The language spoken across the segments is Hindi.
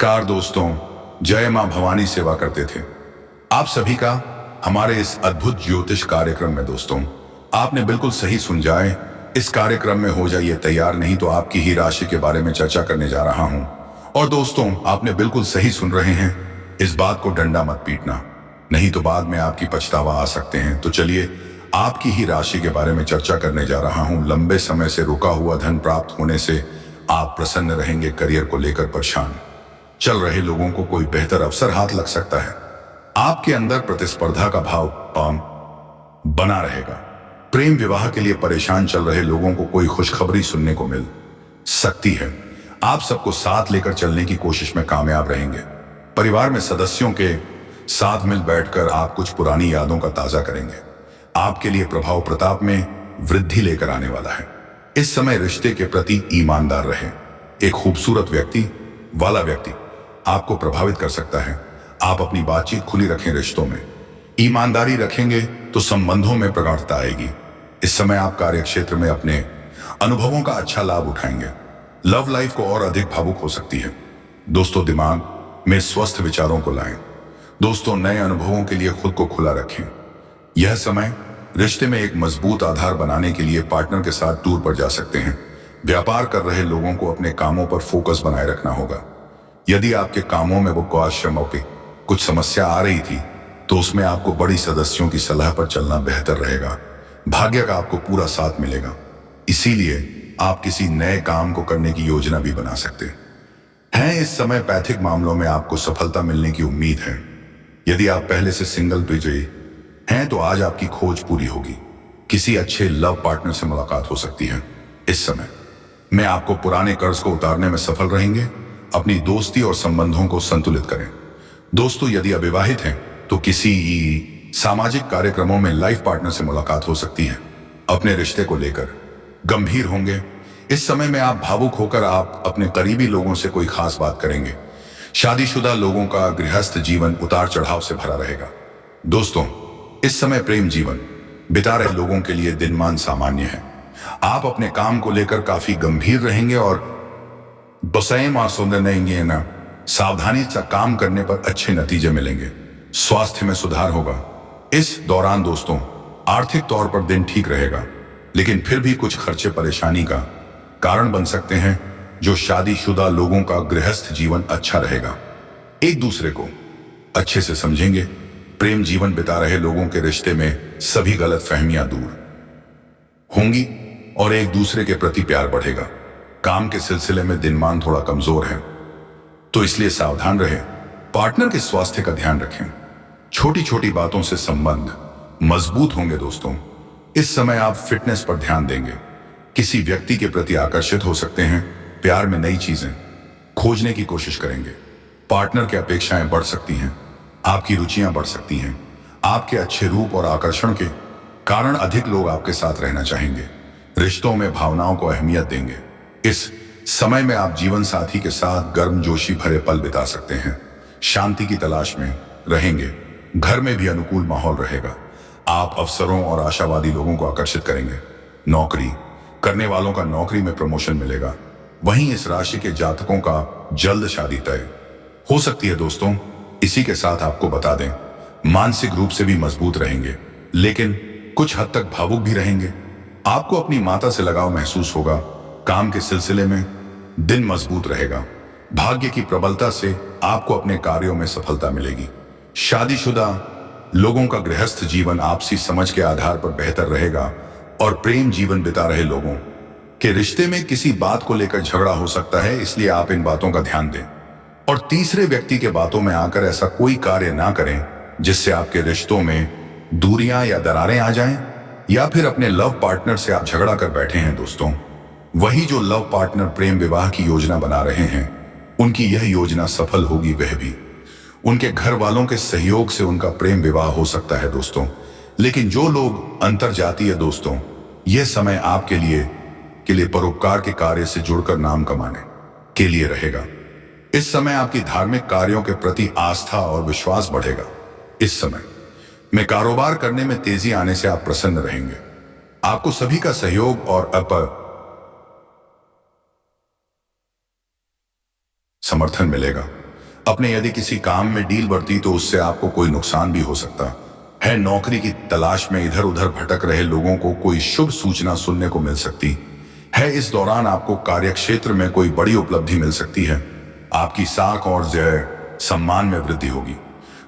नमस्कार दोस्तों, जय मां भवानी सेवा करते थे आप सभी का हमारे इस अद्भुत ज्योतिष कार्यक्रम में। दोस्तों, आपने बिल्कुल सही सुन जाए। इस कार्यक्रम में हो जाइए तैयार, नहीं तो आपकी ही राशि के बारे में चर्चा करने जा रहा हूं। और दोस्तों, आपने बिल्कुल सही सुन रहे हैं, इस बात को डंडा मत पीटना, नहीं तो बाद में आपकी पछतावा आ सकते हैं। तो चलिए, आपकी ही राशि के बारे में चर्चा करने जा रहा हूं। लंबे समय से रुका हुआ धन प्राप्त होने से आप प्रसन्न रहेंगे। करियर को लेकर परेशान चल रहे लोगों को कोई बेहतर अवसर हाथ लग सकता है। आपके अंदर प्रतिस्पर्धा का भाव बना रहेगा। प्रेम विवाह के लिए परेशान चल रहे लोगों को कोई खुशखबरी सुनने को मिल सकती है। आप सबको साथ लेकर चलने की कोशिश में कामयाब रहेंगे। परिवार में सदस्यों के साथ मिल बैठकर आप कुछ पुरानी यादों का ताजा करेंगे। आपके लिए प्रभाव प्रताप में वृद्धि लेकर आने वाला है। इस समय रिश्ते के प्रति ईमानदार रहें। एक खूबसूरत व्यक्ति आपको प्रभावित कर सकता है। आप अपनी बातचीत खुली रखें। रिश्तों में ईमानदारी रखेंगे तो संबंधों में प्रगाढ़ता आएगी। इस समय आप कार्य क्षेत्र में अपने अनुभवों का अच्छा लाभ उठाएंगे। लव लाइफ को और अधिक भावुक हो सकती है। दोस्तों, दिमाग में स्वस्थ विचारों को लाएं। दोस्तों, नए अनुभवों के लिए खुद को खुला रखें। यह समय रिश्ते में एक मजबूत आधार बनाने के लिए पार्टनर के साथ टूर पर जा सकते हैं। व्यापार कर रहे लोगों को अपने कामों पर फोकस बनाए रखना होगा। यदि आपके कामों में वो कुछ समस्या आ रही थी, तो उसमें आपको बड़ी सदस्यों की सलाह पर चलना बेहतर रहेगा। भाग्य का आपको पूरा साथ मिलेगा, इसीलिए आप किसी नए काम को करने की योजना भी बना सकते हैं। इस समय पैथिक मामलों में आपको सफलता मिलने की उम्मीद है। यदि आप पहले से सिंगल विजयी हैं तो आज आपकी खोज पूरी होगी। किसी अच्छे लव पार्टनर से मुलाकात हो सकती है। इस समय में आपको पुराने कर्ज को उतारने में सफल रहेंगे। अपनी दोस्ती और संबंधों को संतुलित करें। दोस्तों, यदि अविवाहित हैं तो किसी सामाजिक कार्यक्रमों में लाइफ पार्टनर से मुलाकात हो सकती है। अपने रिश्ते को लेकर गंभीर होंगे। इस समय में आप भावुक होकर आप अपने करीबी लोगों से कोई खास बात करेंगे। शादीशुदा लोगों का गृहस्थ जीवन उतार चढ़ाव से भरा रहेगा। दोस्तों, इस समय प्रेम जीवन बिता रहे लोगों के लिए दिनमान सामान्य है। आप अपने काम को लेकर काफी गंभीर रहेंगे और सावधानी से काम करने पर अच्छे नतीजे मिलेंगे। स्वास्थ्य में सुधार होगा। इस दौरान दोस्तों, आर्थिक तौर पर दिन ठीक रहेगा, लेकिन फिर भी कुछ खर्चे परेशानी का कारण बन सकते हैं। जो शादीशुदा लोगों का गृहस्थ जीवन अच्छा रहेगा, एक दूसरे को अच्छे से समझेंगे। प्रेम जीवन बिता रहे लोगों के रिश्ते में सभी गलतफहमियां दूर होंगी और एक दूसरे के प्रति प्यार बढ़ेगा। काम के सिलसिले में दिनमान थोड़ा कमजोर है, तो इसलिए सावधान रहें। पार्टनर के स्वास्थ्य का ध्यान रखें। छोटी छोटी बातों से संबंध मजबूत होंगे। दोस्तों, इस समय आप फिटनेस पर ध्यान देंगे। किसी व्यक्ति के प्रति आकर्षित हो सकते हैं। प्यार में नई चीजें खोजने की कोशिश करेंगे। पार्टनर की अपेक्षाएं बढ़ सकती हैं। आपकी रुचियां बढ़ सकती हैं। आपके अच्छे रूप और आकर्षण के कारण अधिक लोग आपके साथ रहना चाहेंगे। रिश्तों में भावनाओं को अहमियत देंगे। इस समय में आप जीवन साथी के साथ गर्मजोशी भरे पल बिता सकते हैं। शांति की तलाश में रहेंगे। घर में भी अनुकूल माहौल रहेगा। आप अवसरों और आशावादी लोगों को आकर्षित करेंगे। नौकरी करने वालों का नौकरी में प्रमोशन मिलेगा। वहीं इस राशि के जातकों का जल्द शादी तय हो सकती है। दोस्तों, इसी के साथ आपको बता दें, मानसिक रूप से भी मजबूत रहेंगे, लेकिन कुछ हद तक भावुक भी रहेंगे। आपको अपनी माता से लगाव महसूस होगा। काम के सिलसिले में दिन मजबूत रहेगा। भाग्य की प्रबलता से आपको अपने कार्यों में सफलता मिलेगी। शादीशुदा लोगों का गृहस्थ जीवन आपसी समझ के आधार पर बेहतर रहेगा और प्रेम जीवन बिता रहे लोगों के रिश्ते में किसी बात को लेकर झगड़ा हो सकता है, इसलिए आप इन बातों का ध्यान दें और तीसरे व्यक्ति के बातों में आकर ऐसा कोई कार्य ना करें जिससे आपके रिश्तों में दूरियां या दरारें आ जाएं, या फिर अपने लव पार्टनर से आप झगड़ा कर बैठे हैं। दोस्तों, वही जो लव पार्टनर प्रेम विवाह की योजना बना रहे हैं, उनकी यह योजना सफल होगी। वह भी उनके घर वालों के सहयोग से उनका प्रेम विवाह हो सकता है। दोस्तों, लेकिन जो लोग अंतरजातीय, दोस्तों, यह समय आपके लिए परोपकार के कार्य से जुड़कर नाम कमाने के लिए रहेगा। इस समय आपकी धार्मिक कार्यों के प्रति आस्था और विश्वास बढ़ेगा। इस समय में कारोबार करने में तेजी आने से आप प्रसन्न रहेंगे। आपको सभी का सहयोग और समर्थन मिलेगा। अपने यदि किसी काम में डील बढ़ती तो उससे आपको कोई नुकसान भी हो सकता है। नौकरी की तलाश में इधर उधर भटक रहे लोगों को कोई शुभ सूचना सुनने को मिल सकती है। इस दौरान आपको कार्यक्षेत्र में कोई बड़ी उपलब्धि मिल सकती है। आपकी साख और जय सम्मान में वृद्धि होगी।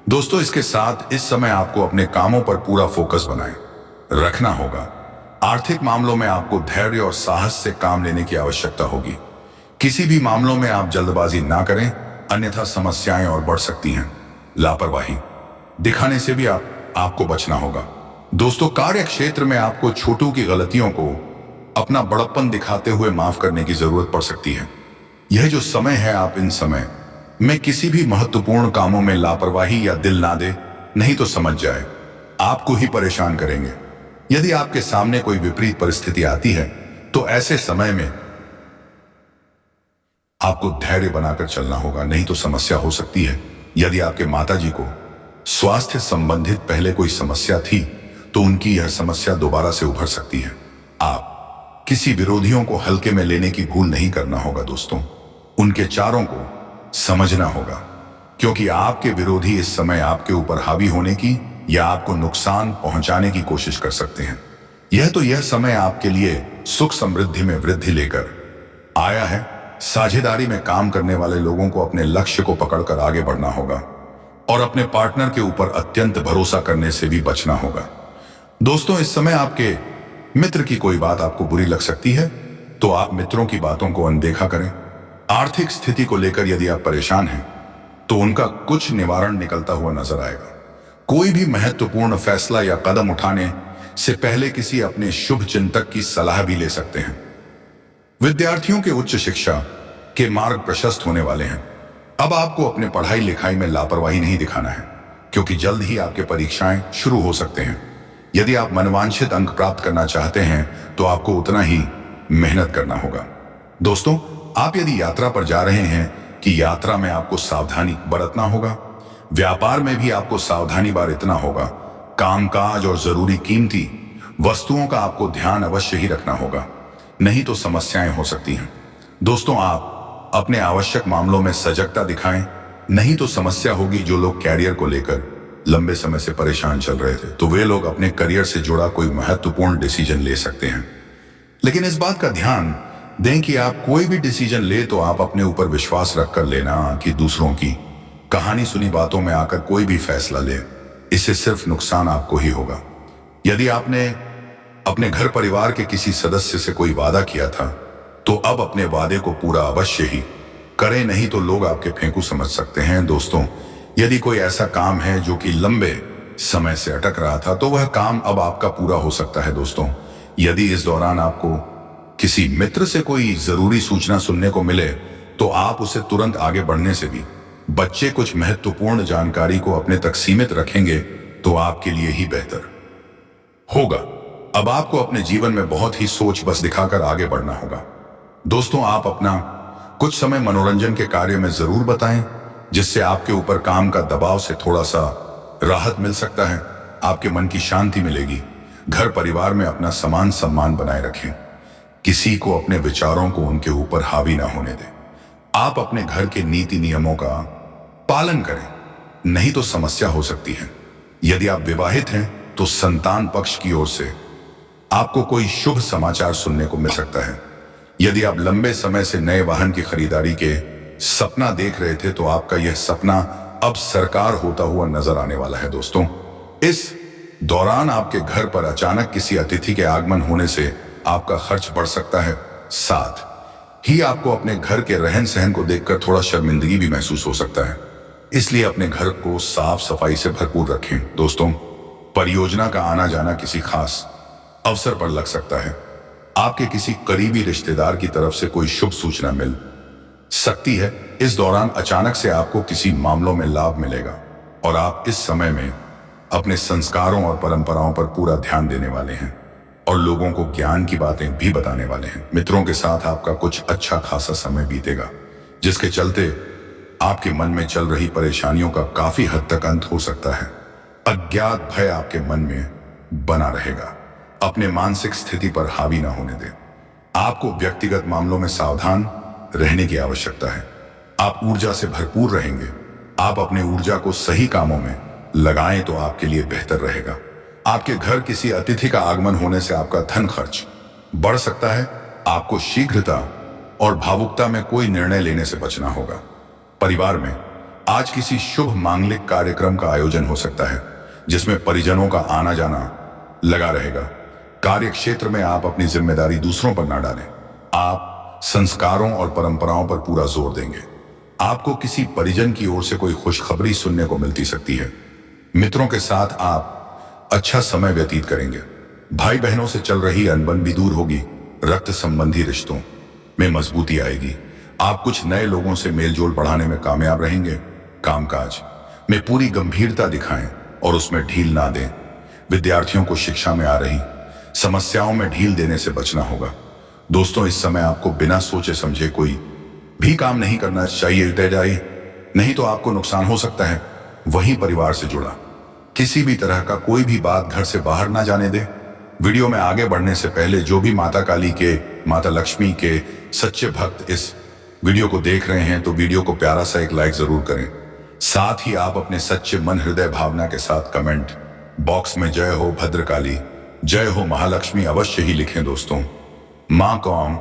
दोस्तों, इसके साथ इस समय आपको अपने कामों पर पूरा फोकस बनाए रखना होगा। आर्थिक मामलों में आपको धैर्य और साहस से काम लेने की आवश्यकता होगी। किसी भी मामलों में आप जल्दबाजी ना करें, अन्यथा समस्याएं और बढ़ सकती हैं। लापरवाही दिखाने से भी आपको बचना होगा। दोस्तों, कार्य क्षेत्र में आपको छोटों की गलतियों को अपना बड़प्पन दिखाते हुए माफ करने की जरूरत पड़ सकती है। यह जो समय है, आप इन समय में किसी भी महत्वपूर्ण कामों में लापरवाही या दिल ना दे, नहीं तो समझ जाए आपको ही परेशान करेंगे। यदि आपके सामने कोई विपरीत परिस्थिति आती है तो ऐसे समय में आपको धैर्य बनाकर चलना होगा, नहीं तो समस्या हो सकती है। यदि आपके माताजी को स्वास्थ्य संबंधित पहले कोई समस्या थी तो उनकी यह समस्या दोबारा से उभर सकती है। आप किसी विरोधियों को हल्के में लेने की भूल नहीं करना होगा। दोस्तों, उनके चारों को समझना होगा, क्योंकि आपके विरोधी इस समय आपके ऊपर हावी होने की या आपको नुकसान पहुंचाने की कोशिश कर सकते हैं। यह समय आपके लिए सुख समृद्धि में वृद्धि लेकर आया है। साझेदारी में काम करने वाले लोगों को अपने लक्ष्य को पकड़कर आगे बढ़ना होगा और अपने पार्टनर के ऊपर अत्यंत भरोसा करने से भी बचना होगा। दोस्तों, इस समय आपके मित्र की कोई बात आपको बुरी लग सकती है तो आप मित्रों की बातों को अनदेखा करें। आर्थिक स्थिति को लेकर यदि आप परेशान हैं तो उनका कुछ निवारण निकलता हुआ नजर आएगा। कोई भी महत्वपूर्ण फैसला या कदम उठाने से पहले किसी अपने शुभ चिंतक की सलाह भी ले सकते हैं। विद्यार्थियों के उच्च शिक्षा के मार्ग प्रशस्त होने वाले हैं। अब आपको अपने पढ़ाई लिखाई में लापरवाही नहीं दिखाना है, क्योंकि जल्द ही आपके परीक्षाएं शुरू हो सकते हैं। यदि आप मनवांछित अंक प्राप्त करना चाहते हैं तो आपको उतना ही मेहनत करना होगा। दोस्तों, आप यदि यात्रा पर जा रहे हैं कि यात्रा में आपको सावधानी बरतना होगा। व्यापार में भी आपको सावधानी बरतना होगा। कामकाज और जरूरी कीमती वस्तुओं का आपको ध्यान अवश्य ही रखना होगा, नहीं तो समस्याएं हो सकती हैं। दोस्तों, आप अपने आवश्यक मामलों में सजगता दिखाएं, नहीं तो समस्या होगी। जो लोग कैरियर को लेकर लंबे समय से परेशान चल रहे थे तो वे लोग अपने करियर से जुड़ा कोई महत्वपूर्ण डिसीजन ले सकते हैं। लेकिन इस बात का ध्यान दें कि आप कोई भी डिसीजन ले तो आप अपने ऊपर विश्वास रखकर लेना, कि दूसरों की कहानी सुनी बातों में आकर कोई भी फैसला ले। इससे सिर्फ नुकसान आपको ही होगा। यदि आपने अपने घर परिवार के किसी सदस्य से कोई वादा किया था तो अब अपने वादे को पूरा अवश्य ही करें, नहीं तो लोग आपके फेंकू समझ सकते हैं। दोस्तों, यदि कोई ऐसा काम है जो कि लंबे समय से अटक रहा था तो वह काम अब आपका पूरा हो सकता है। दोस्तों, यदि इस दौरान आपको किसी मित्र से कोई जरूरी सूचना सुनने को मिले तो आप उसे तुरंत आगे बढ़ने से भी बच्चे कुछ महत्वपूर्ण जानकारी को अपने तक सीमित रखेंगे तो आपके लिए ही बेहतर होगा। अब आपको अपने जीवन में बहुत ही सोच बस दिखाकर आगे बढ़ना होगा। दोस्तों, आप अपना कुछ समय मनोरंजन के कार्य में जरूर बताएं, जिससे आपके ऊपर काम का दबाव से थोड़ा सा राहत मिल सकता है। आपके मन की शांति मिलेगी। घर परिवार में अपना समान सम्मान बनाए रखें। किसी को अपने विचारों को उनके ऊपर हावी ना होने दें। आप अपने घर के नीति नियमों का पालन करें, नहीं तो समस्या हो सकती है। यदि आप विवाहित हैं तो संतान पक्ष की ओर से आपको कोई शुभ समाचार सुनने को मिल सकता है। यदि आप लंबे समय से नए वाहन की खरीदारी के सपना देख रहे थे तो आपका यह सपना अब साकार होता हुआ नजर आने वाला है। दोस्तों, इस दौरान आपके घर पर अचानक किसी अतिथि के आगमन होने से आपका खर्च बढ़ सकता है। साथ ही आपको अपने घर के रहन सहन को देखकर थोड़ा शर्मिंदगी भी महसूस हो सकता है। इसलिए अपने घर को साफ सफाई से भरपूर रखें। दोस्तों, परियोजना का आना जाना किसी खास अवसर पर लग सकता है। आपके किसी करीबी रिश्तेदार की तरफ से कोई शुभ सूचना मिल सकती है। इस दौरान अचानक से आपको किसी मामलों में लाभ मिलेगा और आप इस समय में अपने संस्कारों और परंपराओं पर पूरा ध्यान देने वाले हैं और लोगों को ज्ञान की बातें भी बताने वाले हैं। मित्रों के साथ आपका कुछ अच्छा खासा समय बीतेगा, जिसके चलते आपके मन में चल रही परेशानियों का काफी हद तक अंत हो सकता है। अज्ञात भय आपके मन में बना रहेगा। अपने मानसिक स्थिति पर हावी ना होने दें। आपको व्यक्तिगत मामलों में सावधान रहने की आवश्यकता है। आप ऊर्जा से भरपूर रहेंगे आप अपने ऊर्जा को सही कामों में लगाएं तो आपके लिए बेहतर रहेगा। आपके घर किसी अतिथि का आगमन होने से आपका धन खर्च बढ़ सकता है। आपको शीघ्रता और भावुकता में कोई निर्णय लेने से बचना होगा। परिवार में आज किसी शुभ मांगलिक कार्यक्रम का आयोजन हो सकता है जिसमें परिजनों का आना जाना लगा रहेगा। कार्य क्षेत्र में आप अपनी जिम्मेदारी दूसरों पर ना डालें। आप संस्कारों और परंपराओं पर पूरा जोर देंगे। आपको किसी परिजन की ओर से कोई खुशखबरी सुनने को मिलती सकती है। मित्रों के साथ आप अच्छा समय व्यतीत करेंगे। भाई बहनों से चल रही अनबन भी दूर होगी। रक्त संबंधी रिश्तों में मजबूती आएगी। आप कुछ नए लोगों से मेलजोल बढ़ाने में कामयाब रहेंगे। कामकाज में पूरी गंभीरता दिखाएं और उसमें ढील ना दें। विद्यार्थियों को शिक्षा में आ रही समस्याओं में ढील देने से बचना होगा। दोस्तों, इस समय आपको बिना सोचे समझे कोई भी काम नहीं करना चाहिए, नहीं तो आपको नुकसान हो सकता है। वहीं परिवार से जुड़ा किसी भी तरह का कोई भी बात घर से बाहर ना जाने दे। वीडियो में आगे बढ़ने से पहले जो भी माता काली के, माता लक्ष्मी के सच्चे भक्त इस वीडियो को देख रहे हैं तो वीडियो को प्यारा सा एक लाइक जरूर करें। साथ ही आप अपने सच्चे मन हृदय भावना के साथ कमेंट बॉक्स में जय हो भद्रकाली, जय हो महालक्ष्मी अवश्य ही लिखें। दोस्तों, मां कौम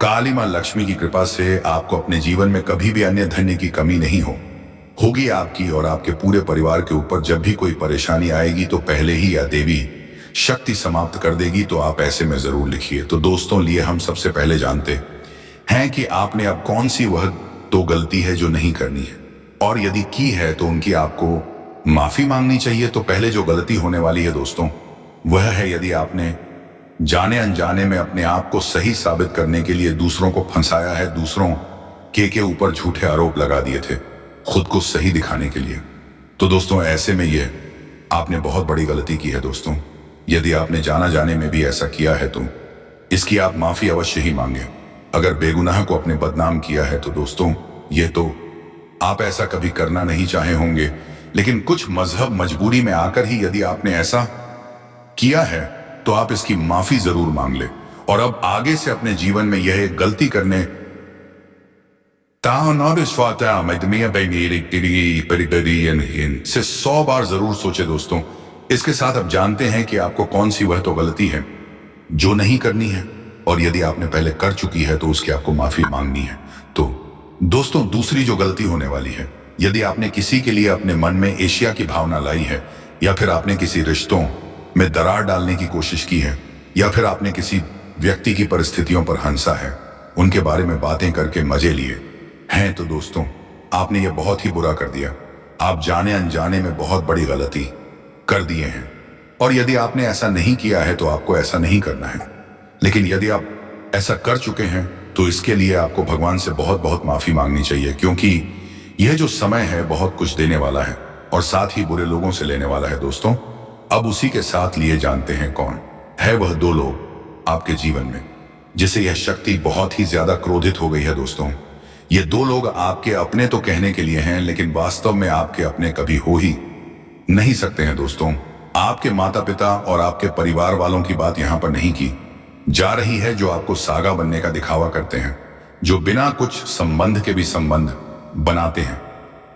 काली मां लक्ष्मी की कृपा से आपको अपने जीवन में कभी भी अन्य धन्य की कमी नहीं होगी। आपकी और आपके पूरे परिवार के ऊपर जब भी कोई परेशानी आएगी तो पहले ही या देवी शक्ति समाप्त कर देगी। तो आप ऐसे में जरूर लिखिए। तो दोस्तों, लिए हम सबसे पहले जानते हैं कि आपने अब कौन सी वह तो गलती है जो नहीं करनी है, और यदि की है तो उनकी आपको माफी मांगनी चाहिए। तो पहले जो गलती होने वाली है दोस्तों, वह है यदि आपने जाने अनजाने में अपने आप को सही साबित करने के लिए दूसरों को फंसाया है, दूसरों के ऊपर झूठे आरोप लगा दिए थे खुद को सही दिखाने के लिए। तो दोस्तों, ऐसे में यह आपने बहुत बड़ी गलती की है। दोस्तों, यदि आपने जाना जाने में भी ऐसा किया है तो इसकी आप माफी अवश्य ही मांगे। अगर बेगुनाह को अपने बदनाम किया है तो दोस्तों, ये तो आप ऐसा कभी करना नहीं चाहे होंगे, लेकिन कुछ मजहब मजबूरी में आकर ही यदि आपने ऐसा किया है तो आप इसकी माफी जरूर मांग ले। और अब आगे से अपने जीवन में यह एक गलती करने से 100 बार जरूर सोचे। दोस्तों, इसके साथ अब जानते हैं कि आपको कौन सी वह तो गलती है जो नहीं करनी है, और यदि आपने पहले कर चुकी है तो उसकी आपको माफी मांगनी है। तो दोस्तों, दूसरी जो गलती होने वाली है, यदि आपने किसी के लिए अपने मन में एशिया की भावना लाई है, या फिर आपने किसी रिश्तों में दरार डालने की कोशिश की है, या फिर आपने किसी व्यक्ति की परिस्थितियों पर हंसा है, उनके बारे में बातें करके मजे लिए हैं, तो दोस्तों, आपने ये बहुत ही बुरा कर दिया। आप जाने अनजाने में बहुत बड़ी गलती कर दिए हैं। और यदि आपने ऐसा नहीं किया है तो आपको ऐसा नहीं करना है, लेकिन यदि आप ऐसा कर चुके हैं तो इसके लिए आपको भगवान से बहुत बहुत माफी मांगनी चाहिए, क्योंकि यह जो समय है बहुत कुछ देने वाला है और साथ ही बुरे लोगों से लेने वाला है। दोस्तों, अब उसी के साथ लिए जानते हैं कौन है वह 2 लोग आपके जीवन में जिसे यह शक्ति बहुत ही ज्यादा क्रोधित हो गई है। दोस्तों, ये 2 लोग आपके अपने तो कहने के लिए हैं, लेकिन वास्तव में आपके अपने कभी हो ही नहीं सकते हैं। दोस्तों, आपके माता पिता और आपके परिवार वालों की बात यहां पर नहीं की जा रही है, जो आपको सागा बनने का दिखावा करते हैं, जो बिना कुछ संबंध के भी संबंध बनाते हैं।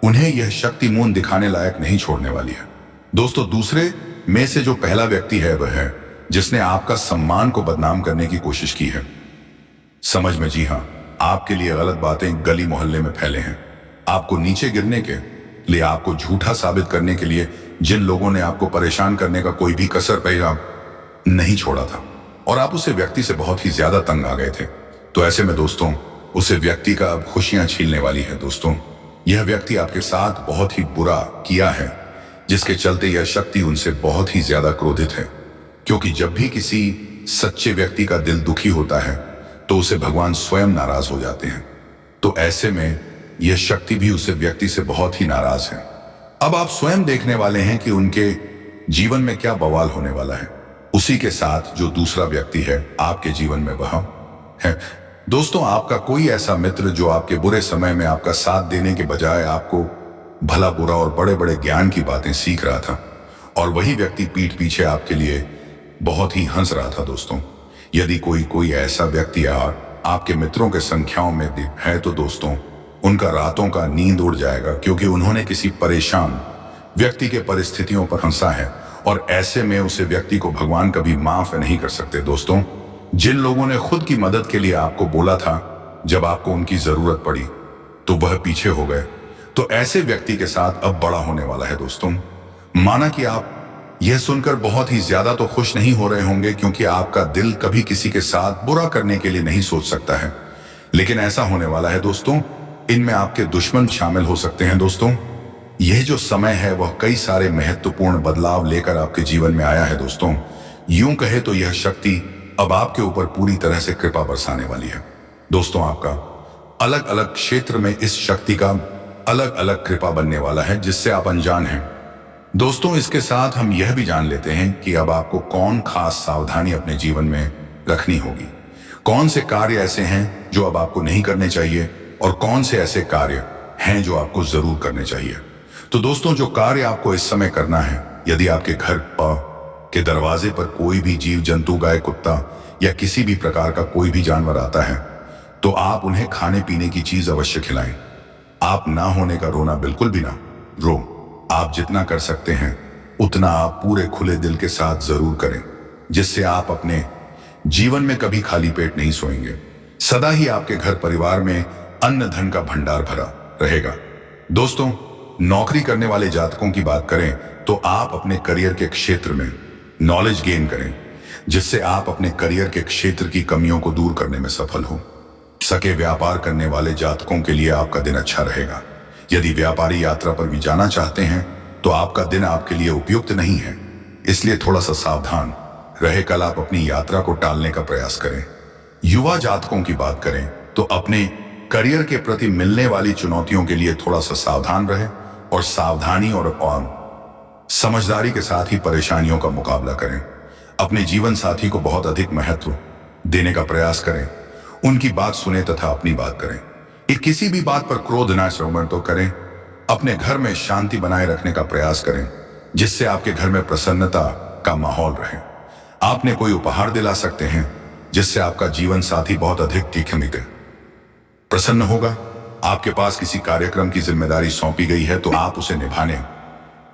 उन्हें यह शक्ति मून दिखाने लायक नहीं छोड़ने वाली है। दोस्तों, दूसरे में से जो पहला व्यक्ति है वह है जिसने आपका सम्मान को बदनाम करने की कोशिश की है। समझ में, जी हां, आपके लिए गलत बातें गली मोहल्ले में फैले हैं। आपको नीचे गिरने के लिए, आपको झूठा साबित करने के लिए जिन लोगों ने आपको परेशान करने का कोई भी कसर पैसा नहीं छोड़ा था, और आप उसे व्यक्ति से बहुत ही ज्यादा तंग आ गए थे। तो ऐसे में दोस्तों, उसे व्यक्ति का अब खुशियां छीनने वाली है। दोस्तों, यह व्यक्ति आपके साथ बहुत ही बुरा किया है, जिसके चलते यह शक्ति उनसे बहुत ही ज्यादा क्रोधित है, क्योंकि जब भी किसी सच्चे व्यक्ति का दिल दुखी होता है तो उसे भगवान स्वयं नाराज हो जाते हैं। तो ऐसे में यह शक्ति भी उसे व्यक्ति से बहुत ही नाराज है। अब आप स्वयं देखने वाले हैं कि उनके जीवन में क्या बवाल होने वाला है। उसी के साथ जो दूसरा व्यक्ति है आपके जीवन में वह है दोस्तों, आपका कोई ऐसा मित्र जो आपके बुरे समय में आपका साथ देने के बजाय आपको भला बुरा और बड़े बड़े ज्ञान की बातें सीख रहा था, और वही व्यक्ति पीठ पीछे आपके लिए बहुत ही हंस रहा था। दोस्तों, यदि कोई ऐसा व्यक्ति आपके मित्रों के संख्याओं में है तो दोस्तों, उनका रातों का नींद उड़ जाएगा, क्योंकि उन्होंने किसी परेशान व्यक्ति के परिस्थितियों पर हंसा है, और ऐसे में उसे व्यक्ति को भगवान कभी माफ नहीं कर सकते। दोस्तों, जिन लोगों ने खुद की मदद के लिए आपको बोला था, जब आपको उनकी जरूरत पड़ी तो वह पीछे हो गए, तो ऐसे व्यक्ति के साथ अब बड़ा होने वाला है। दोस्तों, माना कि आप यह सुनकर बहुत ही ज्यादा तो खुश नहीं हो रहे होंगे, क्योंकि आपका दिल कभी किसी के साथ बुरा करने के लिए नहीं सोच सकता है, लेकिन ऐसा होने वाला है। दोस्तों, इनमें आपके दुश्मन शामिल हो सकते हैं। दोस्तों, यह जो समय है वह कई सारे महत्वपूर्ण बदलाव लेकर आपके जीवन में आया है। दोस्तों, यूं कहे तो यह शक्ति अब आपके ऊपर पूरी तरह से कृपा बरसाने वाली है। दोस्तों, आपका अलग अलग क्षेत्र में इस शक्ति का अलग अलग कृपा बनने वाला है, जिससे आप अनजान हैं। दोस्तों, इसके साथ हम यह भी जान लेते हैं कि अब आपको कौन खास सावधानी अपने जीवन में रखनी होगी, कौन से कार्य ऐसे हैं जो अब आपको नहीं करने चाहिए, और कौन से ऐसे कार्य हैं जो आपको जरूर करने चाहिए। तो दोस्तों, जो कार्य आपको इस समय करना है, यदि आपके घर के दरवाजे पर कोई भी जीव जंतु, गाय, कुत्ता या किसी भी प्रकार का कोई भी जानवर आता है, तो आप उन्हें खाने पीने की चीज अवश्य खिलाएं। आप ना होने का रोना बिल्कुल भी ना रो। आप जितना कर सकते हैं उतना आप पूरे खुले दिल के साथ जरूर करें, जिससे आप अपने जीवन में कभी खाली पेट नहीं सोएंगे। सदा ही आपके घर परिवार में अन्न धन का भंडार भरा रहेगा। दोस्तों, नौकरी करने वाले जातकों की बात करें तो आप अपने करियर के क्षेत्र में नॉलेज गेन करें, जिससे आप अपने करियर के क्षेत्र की कमियों को दूर करने में सफल हो सके। व्यापार करने वाले जातकों के लिए आपका दिन अच्छा रहेगा। यदि व्यापारी यात्रा पर भी जाना चाहते हैं तो आपका दिन आपके लिए उपयुक्त नहीं है, इसलिए थोड़ा सा सावधान रहे। कल आप अपनी यात्रा को टालने का प्रयास करें। युवा जातकों की बात करें तो अपने करियर के प्रति मिलने वाली चुनौतियों के लिए थोड़ा सा सावधान रहे, और सावधानी और समझदारी के साथ ही परेशानियों का मुकाबला करें। अपने जीवन साथी को बहुत अधिक महत्व देने का प्रयास करें, उनकी बात सुने तथा अपनी बात करें। किसी भी बात पर क्रोध ना श्रवण तो करें। अपने घर में शांति बनाए रखने का प्रयास करें, जिससे आपके घर में प्रसन्नता का माहौल रहे। आपने कोई उपहार दिला सकते हैं, जिससे आपका जीवन साथी बहुत अधिक तीखे प्रसन्न होगा। आपके पास किसी कार्यक्रम की जिम्मेदारी सौंपी गई है तो आप उसे निभाने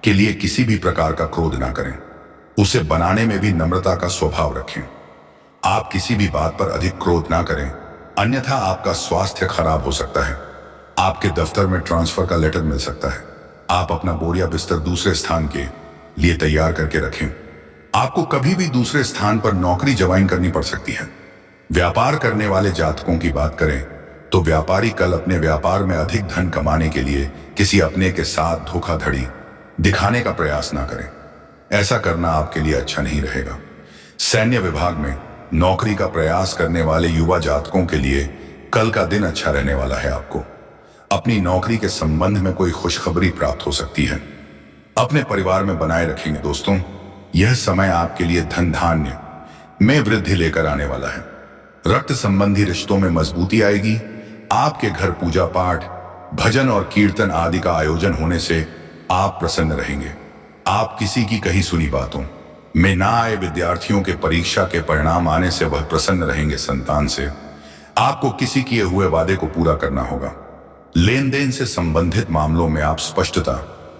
के लिए किसी भी प्रकार का क्रोध ना करें। उसे बनाने में भी नम्रता का स्वभाव रखें। आप किसी भी बात पर अधिक क्रोध ना करें, अन्यथा आपका स्वास्थ्य खराब हो सकता है। आपके दफ्तर में ट्रांसफर का लेटर मिल सकता है। आप अपना बोरिया बिस्तर दूसरे स्थान के लिए तैयार करके रखें। आपको कभी भी दूसरे स्थान पर नौकरी ज्वाइन करनी पड़ सकती है। व्यापार करने वाले जातकों की बात करें तो व्यापारी कल अपने व्यापार में अधिक धन कमाने के लिए किसी अपने के साथ धोखाधड़ी दिखाने का प्रयास ना करें। ऐसा करना आपके लिए अच्छा नहीं रहेगा। सैन्य विभाग में नौकरी का प्रयास करने वाले युवा जातकों के लिए कल का दिन अच्छा रहने वाला है। आपको अपनी नौकरी के संबंध में कोई खुशखबरी प्राप्त हो सकती है। अपने परिवार में बनाए रखेंगे। दोस्तों, यह समय आपके लिए धन धान्य में वृद्धि लेकर आने वाला है। रक्त संबंधी रिश्तों में मजबूती आएगी। आपके घर पूजा पाठ, भजन और कीर्तन आदि का आयोजन होने से आप प्रसन्न रहेंगे। आप किसी की कही सुनी बातों में ना आए विद्यार्थियों के परीक्षा के परिणाम आने से वह प्रसन्न रहेंगे। संतान से आपको किसी किए हुए वादे को पूरा करना होगा। लेन देन से संबंधित मामलों में आप स्पष्टता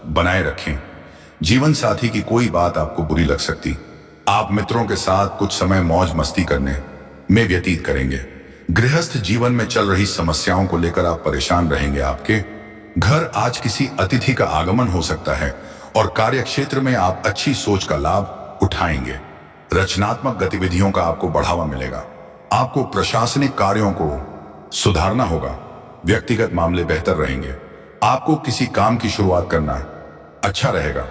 बनाए रखें। जीवन साथी की कोई बात आपको बुरी लग सकती। आप मित्रों के साथ कुछ समय मौज मस्ती करने में व्यतीत करेंगे। गृहस्थ जीवन में चल रही समस्याओं को लेकर आप परेशान रहेंगे। आपके घर आज किसी अतिथि का आगमन हो सकता है और कार्य क्षेत्र में आप अच्छी सोच का लाभ उठाएंगे। रचनात्मक गतिविधियों का आपको बढ़ावा मिलेगा। आपको प्रशासनिक कार्यों को सुधारना होगा। व्यक्तिगत मामले बेहतर रहेंगे। आपको किसी काम की शुरुआत करना अच्छा रहेगा,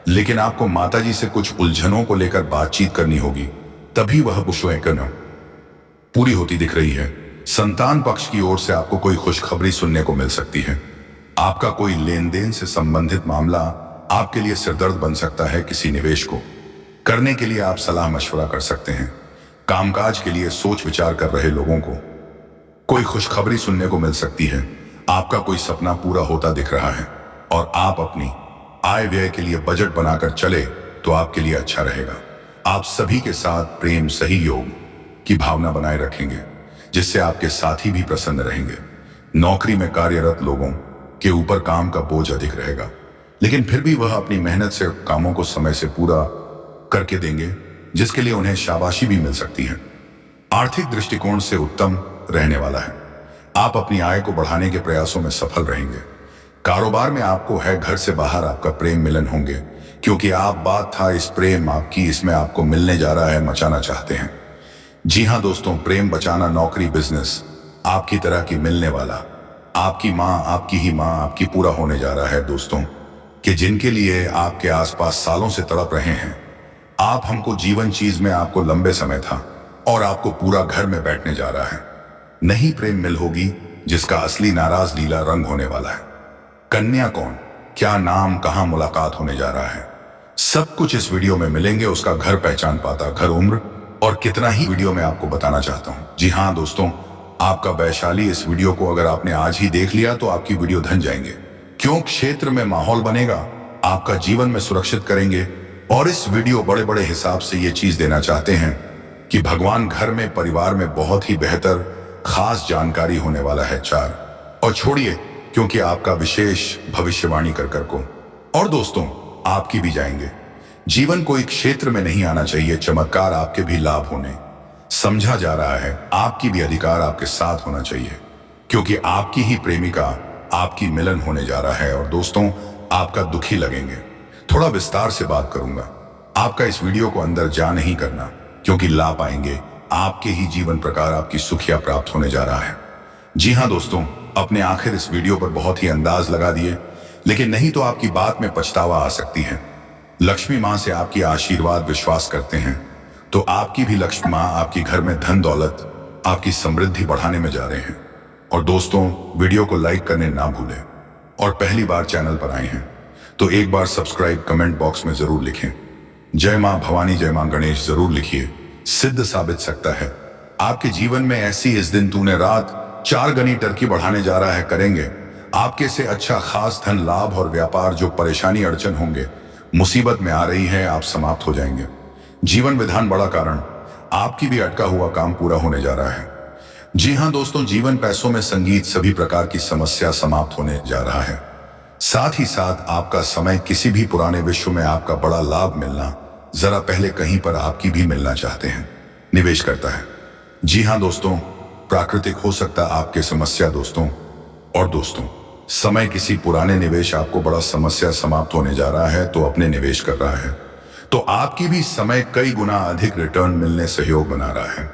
लेकिन आपको माताजी से कुछ उलझनों को लेकर बातचीत करनी होगी, तभी वह पुष्वैकन पूरी होती दिख रही है। संतान पक्ष की ओर से आपको कोई खुशखबरी सुनने को मिल सकती है। आपका कोई लेन देन से संबंधित मामला आपके लिए सिरदर्द बन सकता है। किसी निवेश को करने के लिए आप सलाह मशवरा कर सकते हैं। कामकाज के लिए सोच विचार कर रहे लोगों को कोई खुशखबरी सुनने को मिल सकती है। आपका कोई सपना पूरा होता दिख रहा है और आप अपनी आय व्यय के लिए बजट बनाकर चले तो आपके लिए अच्छा रहेगा। आप सभी के साथ प्रेम सहयोग की भावना बनाए रखेंगे, जिससे आपके साथी भी प्रसन्न रहेंगे। नौकरी में कार्यरत लोगों के ऊपर काम का बोझ अधिक रहेगा, लेकिन फिर भी वह अपनी मेहनत से कामों को समय से पूरा करके देंगे, जिसके लिए उन्हें शाबाशी भी मिल सकती है। आर्थिक दृष्टिकोण से उत्तम रहने वाला है। आप अपनी आय को बढ़ाने के प्रयासों में सफल रहेंगे। कारोबार में आपको है घर से बाहर आपका प्रेम मिलन होंगे, क्योंकि आप बात था इस प्रेम आपकी इसमें आपको मिलने जा रहा है, मचाना चाहते हैं। जी हाँ दोस्तों, प्रेम बचाना, नौकरी, बिजनेस आपकी तरह की मिलने वाला, आपकी माँ, आपकी ही माँ आपकी पूरा होने जा रहा है दोस्तों, कि जिनके लिए आपके आसपास सालों से तड़प रहे हैं। आप हमको जीवन चीज में आपको लंबे समय था और आपको पूरा घर में बैठने जा रहा है। नहीं प्रेम मिल होगी जिसका असली नाराज लीला रंग होने वाला है। कन्या कौन, क्या नाम, कहां मुलाकात होने जा रहा है, सब कुछ इस वीडियो में मिलेंगे। उसका घर पहचान पाता, घर, उम्र और कितना ही वीडियो में आपको बताना चाहता हूं। जी हाँ दोस्तों, आपका वैशाली इस वीडियो को अगर आपने आज ही देख लिया तो आपकी वीडियो धन जाएंगे। क्यों? क्षेत्र में माहौल बनेगा, आपका जीवन में सुरक्षित करेंगे। और इस वीडियो बड़े बड़े हिसाब से ये चीज देना चाहते हैं कि भगवान घर में, परिवार में बहुत ही बेहतर खास जानकारी होने वाला है। 4 और छोड़िए, क्योंकि आपका विशेष भविष्यवाणी कर को और दोस्तों आपकी भी जाएंगे। जीवन कोई क्षेत्र में नहीं आना चाहिए, चमत्कार आपके भी लाभ होने समझा जा रहा है। आपकी भी अधिकार आपके साथ होना चाहिए, क्योंकि आपकी ही प्रेमिका आपकी मिलन होने जा रहा है। और दोस्तों आपका दुखी लगेंगे। थोड़ा विस्तार से बात करूंगा, आपका इस वीडियो को अंदर जा नहीं करना, क्योंकि लाभ आएंगे। आपके ही जीवन प्रकार आपकी सुखिया प्राप्त होने जा रहा है। जी हाँ दोस्तों, अपने आखिर इस वीडियो पर बहुत ही अंदाज लगा दिए, लेकिन नहीं तो आपकी बात में पछतावा आ सकती है। लक्ष्मी माँ से आपकी आशीर्वाद विश्वास करते हैं तो आपकी भी लक्ष्मी माँ आपके घर में धन दौलत, आपकी समृद्धि बढ़ाने में जा रहे हैं। और दोस्तों वीडियो को लाइक करने ना भूलें, और पहली बार चैनल पर आए हैं तो एक बार सब्सक्राइब कमेंट बॉक्स में जरूर लिखें। जय मां भवानी, जय मां गणेश जरूर लिखिए, सिद्ध साबित सकता है। आपके जीवन में ऐसी इस दिन तूने रात 4 गनी टर्की बढ़ाने जा रहा है, करेंगे आपके से अच्छा खास धन लाभ और व्यापार। जो परेशानी अड़चन होंगे, मुसीबत में आ रही है, आप समाप्त हो जाएंगे। जीवन विधान बड़ा कारण, आपकी भी अटका हुआ काम पूरा होने जा रहा है। जी हाँ दोस्तों, जीवन, पैसों में, संगीत, सभी प्रकार की समस्या समाप्त होने जा रहा है। साथ ही साथ आपका समय, किसी भी पुराने विश्व में आपका बड़ा लाभ मिलना, जरा पहले कहीं पर आपकी भी मिलना चाहते हैं, निवेश करता है। जी हाँ दोस्तों, प्राकृतिक हो सकता आपके समस्या दोस्तों। और दोस्तों समय, किसी पुराने निवेश आपको बड़ा समस्या समाप्त होने जा रहा है तो अपने निवेश कर रहा है, तो आपकी भी समय कई गुना अधिक रिटर्न मिलने सहयोग बना रहा है।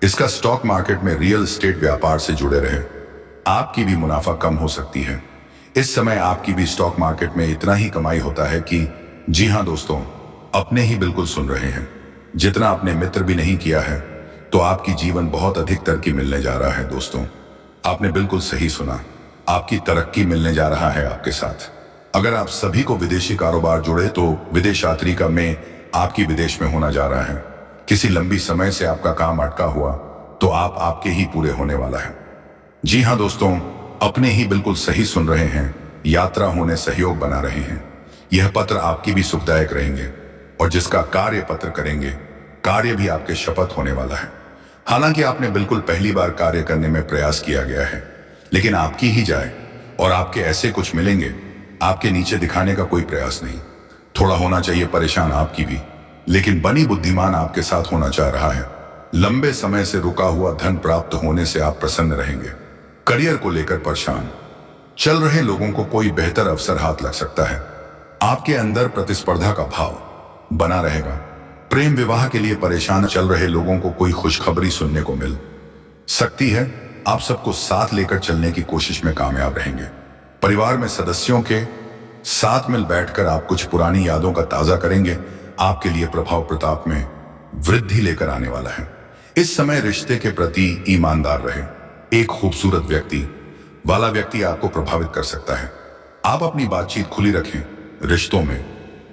इसका स्टॉक मार्केट में, रियल एस्टेट व्यापार से जुड़े रहे, आपकी भी मुनाफा कम हो सकती है। इस समय आपकी भी स्टॉक मार्केट में इतना ही कमाई होता है कि, जी हाँ दोस्तों, अपने ही बिल्कुल सुन रहे हैं, जितना अपने मित्र भी नहीं किया है, तो आपकी जीवन बहुत अधिक तरक्की मिलने जा रहा है दोस्तों। आपने बिल्कुल सही सुना, आपकी तरक्की मिलने जा रहा है आपके साथ। अगर आप सभी को विदेशी कारोबार जुड़े तो विदेश यात्री का में आपकी विदेश में होना जा रहा है। किसी लंबी समय से आपका काम अटका हुआ तो आपके ही पूरे होने वाला है। जी हाँ दोस्तों, अपने ही बिल्कुल सही सुन रहे हैं, यात्रा होने सहयोग बना रहे हैं। यह पत्र आपकी भी सुखदायक रहेंगे, और जिसका कार्य पत्र करेंगे, कार्य भी आपके शपथ होने वाला है। हालांकि आपने बिल्कुल पहली बार कार्य करने में प्रयास किया गया है, लेकिन आपकी ही जाए और आपके ऐसे कुछ मिलेंगे, आपके नीचे दिखाने का कोई प्रयास नहीं। थोड़ा होना चाहिए परेशान आपकी भी, लेकिन बनी बुद्धिमान आपके साथ होना चाह रहा है। लंबे समय से रुका हुआ धन प्राप्त होने से आप प्रसन्न रहेंगे। करियर को लेकर परेशान चल रहे लोगों को कोई बेहतर अवसर हाथ लग सकता है। आपके अंदर प्रतिस्पर्धा का भाव बना रहेगा। प्रेम विवाह के लिए परेशान चल रहे लोगों को कोई खुशखबरी सुनने को मिल सकती है। आप सबको साथ लेकर चलने की कोशिश में कामयाब रहेंगे। परिवार में सदस्यों के साथ मिल बैठकर आप कुछ पुरानी यादों का ताजा करेंगे। आपके लिए प्रभाव प्रताप में वृद्धि लेकर आने वाला है। इस समय रिश्ते के प्रति ईमानदार रहे। एक खूबसूरत व्यक्ति वाला व्यक्ति आपको प्रभावित कर सकता है। आप अपनी बातचीत खुली रखें। रिश्तों में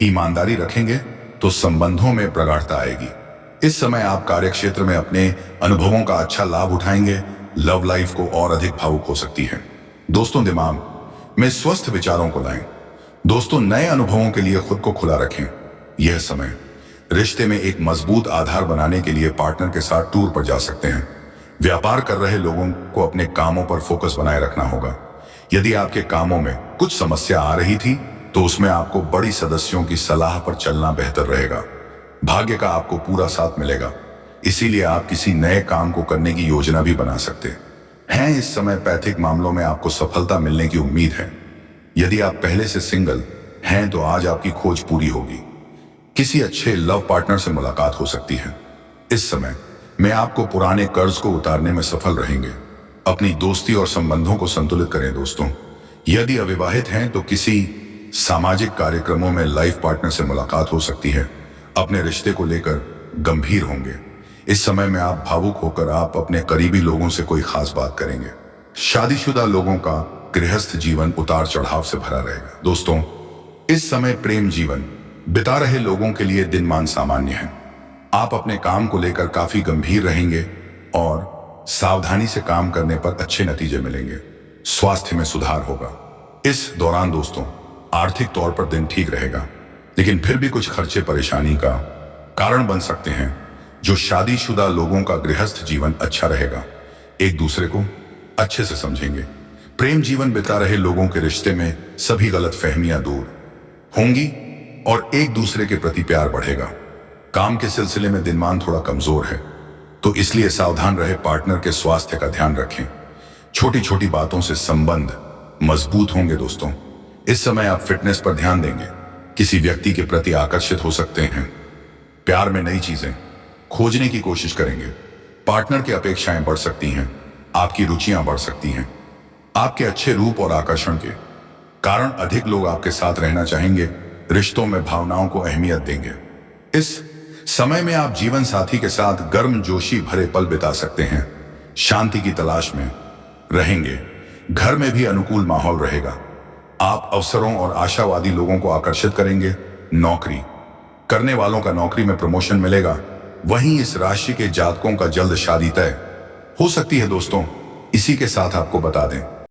ईमानदारी रखेंगे तो संबंधों में प्रगाढ़ता आएगी। इस समय आप कार्यक्षेत्र में अपने अनुभवों का अच्छा लाभ उठाएंगे। लव लाइफ को और अधिक भावुक हो सकती है। दोस्तों दिमाग में स्वस्थ विचारों को लाएं। दोस्तों नए अनुभवों के लिए खुद को खुला रखें। यह समय रिश्ते में एक मजबूत आधार बनाने के लिए पार्टनर के साथ टूर पर जा सकते हैं। व्यापार कर रहे लोगों को अपने कामों पर फोकस बनाए रखना होगा। यदि आपके कामों में कुछ समस्या आ रही थी तो उसमें आपको बड़ी सदस्यों की सलाह पर चलना बेहतर रहेगा। भाग्य का आपको पूरा साथ मिलेगा, इसीलिए आप किसी नए काम को करने की योजना भी बना सकते हैं। इस समय पैतृक मामलों में आपको सफलता मिलने की उम्मीद है। यदि आप पहले से सिंगल हैं तो आज आपकी खोज पूरी होगी। किसी अच्छे लव पार्टनर से मुलाकात हो सकती है। इस समय में आपको पुराने कर्ज को उतारने में सफल रहेंगे। अपनी दोस्ती और संबंधों को संतुलित करें दोस्तों। यदि अविवाहित हैं तो किसी सामाजिक कार्यक्रमों में लाइफ पार्टनर से मुलाकात हो सकती है। अपने रिश्ते को लेकर गंभीर होंगे। इस समय में आप भावुक होकर आप अपने करीबी लोगों से कोई खास बात करेंगे। शादीशुदा लोगों का गृहस्थ जीवन उतार चढ़ाव से भरा रहेगा दोस्तों। इस समय प्रेम जीवन बिता रहे लोगों के लिए दिनमान सामान्य है। आप अपने काम को लेकर काफी गंभीर रहेंगे और सावधानी से काम करने पर अच्छे नतीजे मिलेंगे। स्वास्थ्य में सुधार होगा। इस दौरान दोस्तों आर्थिक तौर पर दिन ठीक रहेगा, लेकिन फिर भी कुछ खर्चे परेशानी का कारण बन सकते हैं। जो शादीशुदा लोगों का गृहस्थ जीवन अच्छा रहेगा, एक दूसरे को अच्छे से समझेंगे। प्रेम जीवन बिता रहे लोगों के रिश्ते में सभी गलतफहमियां दूर होंगी और एक दूसरे के प्रति प्यार बढ़ेगा। काम के सिलसिले में दिनमान थोड़ा कमजोर है, तो इसलिए सावधान रहे। पार्टनर के स्वास्थ्य का ध्यान रखें। छोटी छोटी बातों से संबंध मजबूत होंगे दोस्तों। इस समय आप फिटनेस पर ध्यान देंगे। किसी व्यक्ति के प्रति आकर्षित हो सकते हैं। प्यार में नई चीजें खोजने की कोशिश करेंगे। पार्टनर की अपेक्षाएं बढ़ सकती हैं। आपकी रुचियां बढ़ सकती हैं। आपके अच्छे रूप और आकर्षण के कारण अधिक लोग आपके साथ रहना चाहेंगे। रिश्तों में भावनाओं को अहमियत देंगे। इस समय में आप जीवन साथी के साथ गर्मजोशी भरे पल बिता सकते हैं। शांति की तलाश में रहेंगे। घर में भी अनुकूल माहौल रहेगा। आप अवसरों और आशावादी लोगों को आकर्षित करेंगे। नौकरी करने वालों का नौकरी में प्रमोशन मिलेगा। वहीं इस राशि के जातकों का जल्द शादी तय हो सकती है दोस्तों। इसी के साथ आपको बता दें